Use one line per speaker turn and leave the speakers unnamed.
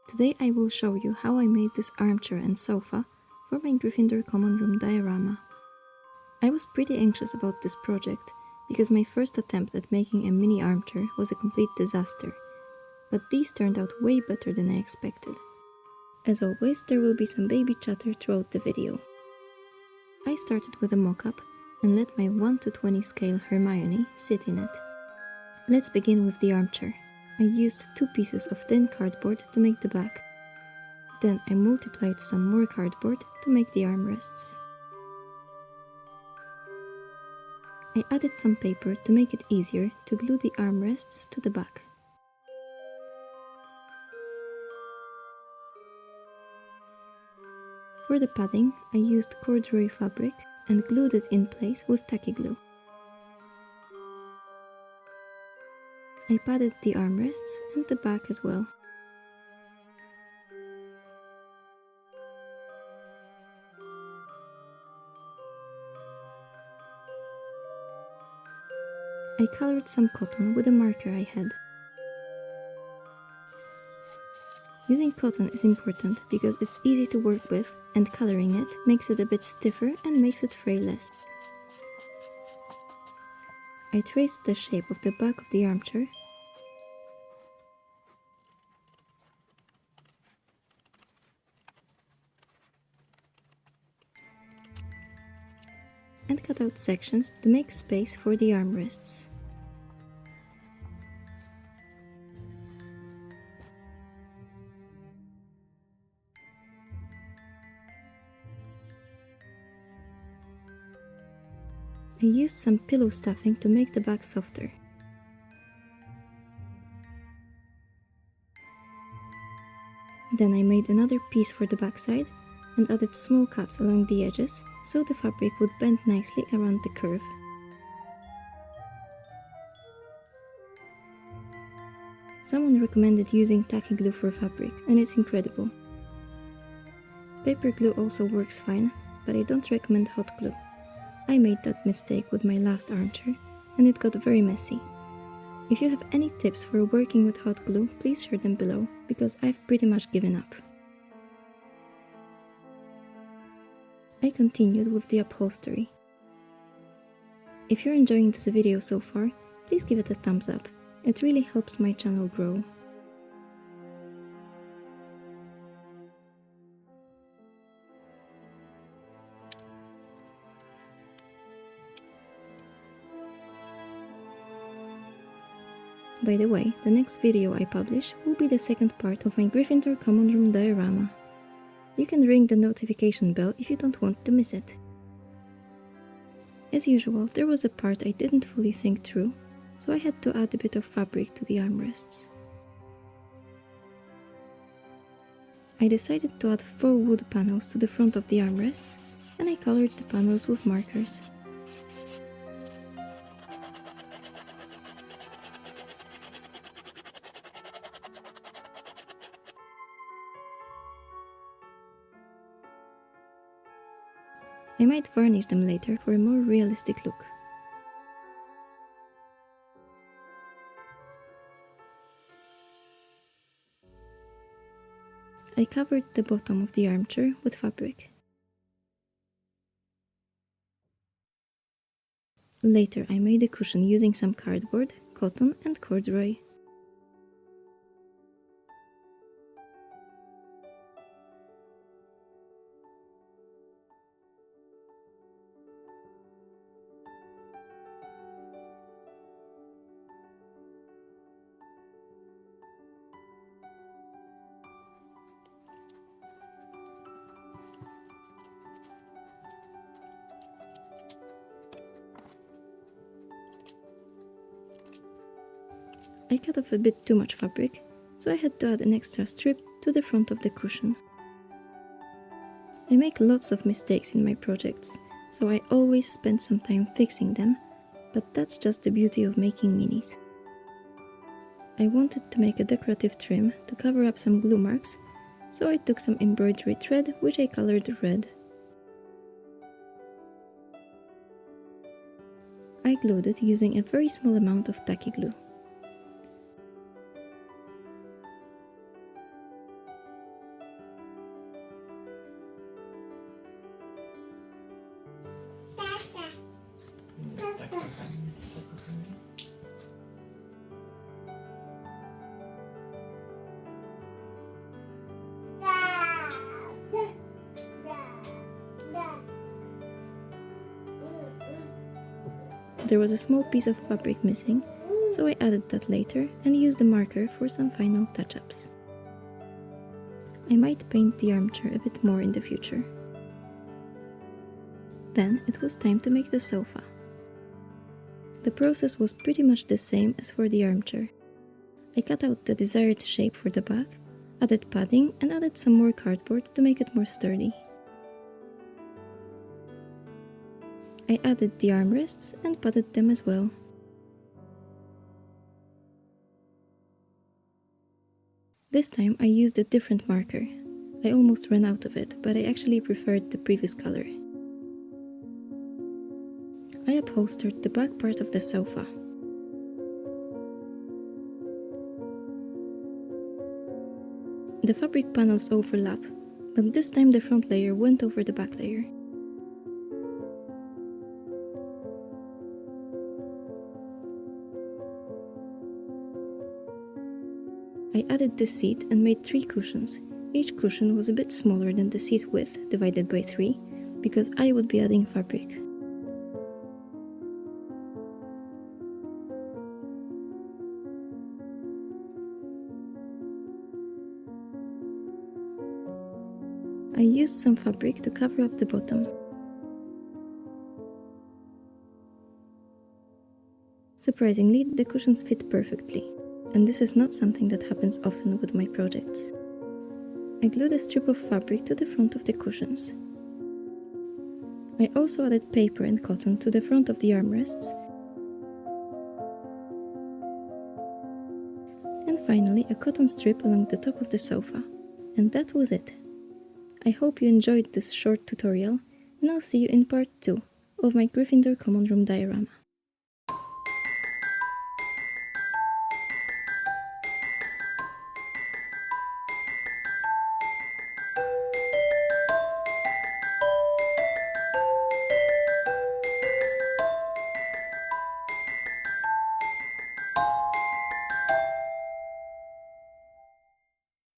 Today I will show you how I made this armchair and sofa for my Gryffindor common room diorama. I was pretty anxious about this project because my first attempt at making a mini armchair was a complete disaster, but these turned out way better than I expected. As always, there will be some baby chatter throughout the video. I started with a mock-up and let my 1:20 scale Hermione sit in it. Let's begin with the armchair. I used 2 pieces of thin cardboard to make the back. Then I multiplied some more cardboard to make the armrests. I added some paper to make it easier to glue the armrests to the back. For the padding, I used corduroy fabric and glued it in place with tacky glue. I padded the armrests and the back as well. I colored some cotton with a marker I had. Using cotton is important because it's easy to work with, and coloring it makes it a bit stiffer and makes it fray less. I traced the shape of the back of the armchair and cut out sections to make space for the armrests. I used some pillow stuffing to make the back softer. Then I made another piece for the backside and added small cuts along the edges so the fabric would bend nicely around the curve. Someone recommended using tacky glue for fabric, and it's incredible. Paper glue also works fine, but I don't recommend hot glue. I made that mistake with my last armchair, and it got very messy. If you have any tips for working with hot glue, please share them below, because I've pretty much given up. I continued with the upholstery. If you're enjoying this video so far, please give it a thumbs up. It really helps my channel grow. By the way, the next video I publish will be the second part of my Gryffindor common room diorama. You can ring the notification bell if you don't want to miss it. As usual, there was a part I didn't fully think through, so I had to add a bit of fabric to the armrests. I decided to add 4 wood panels to the front of the armrests, and I colored the panels with markers. I might varnish them later for a more realistic look. I covered the bottom of the armchair with fabric. Later I made a cushion using some cardboard, cotton and corduroy. I cut off a bit too much fabric, so I had to add an extra strip to the front of the cushion. I make lots of mistakes in my projects, so I always spend some time fixing them, but that's just the beauty of making minis. I wanted to make a decorative trim to cover up some glue marks, so I took some embroidery thread which I colored red. I glued it using a very small amount of tacky glue. There was a small piece of fabric missing, so I added that later and used the marker for some final touch-ups. I might paint the armchair a bit more in the future. Then it was time to make the sofa. The process was pretty much the same as for the armchair. I cut out the desired shape for the back, added padding and added some more cardboard to make it more sturdy. I added the armrests and padded them as well. This time I used a different marker. I almost ran out of it, but I actually preferred the previous color. I upholstered the back part of the sofa. The fabric panels overlap, but this time the front layer went over the back layer. I added the seat and made 3 cushions. Each cushion was a bit smaller than the seat width divided by 3, because I would be adding fabric. I used some fabric to cover up the bottom. Surprisingly, the cushions fit perfectly, and this is not something that happens often with my projects. I glued a strip of fabric to the front of the cushions. I also added paper and cotton to the front of the armrests, and finally a cotton strip along the top of the sofa. And that was it. I hope you enjoyed this short tutorial, and I'll see you in part 2 of my Gryffindor common room diorama.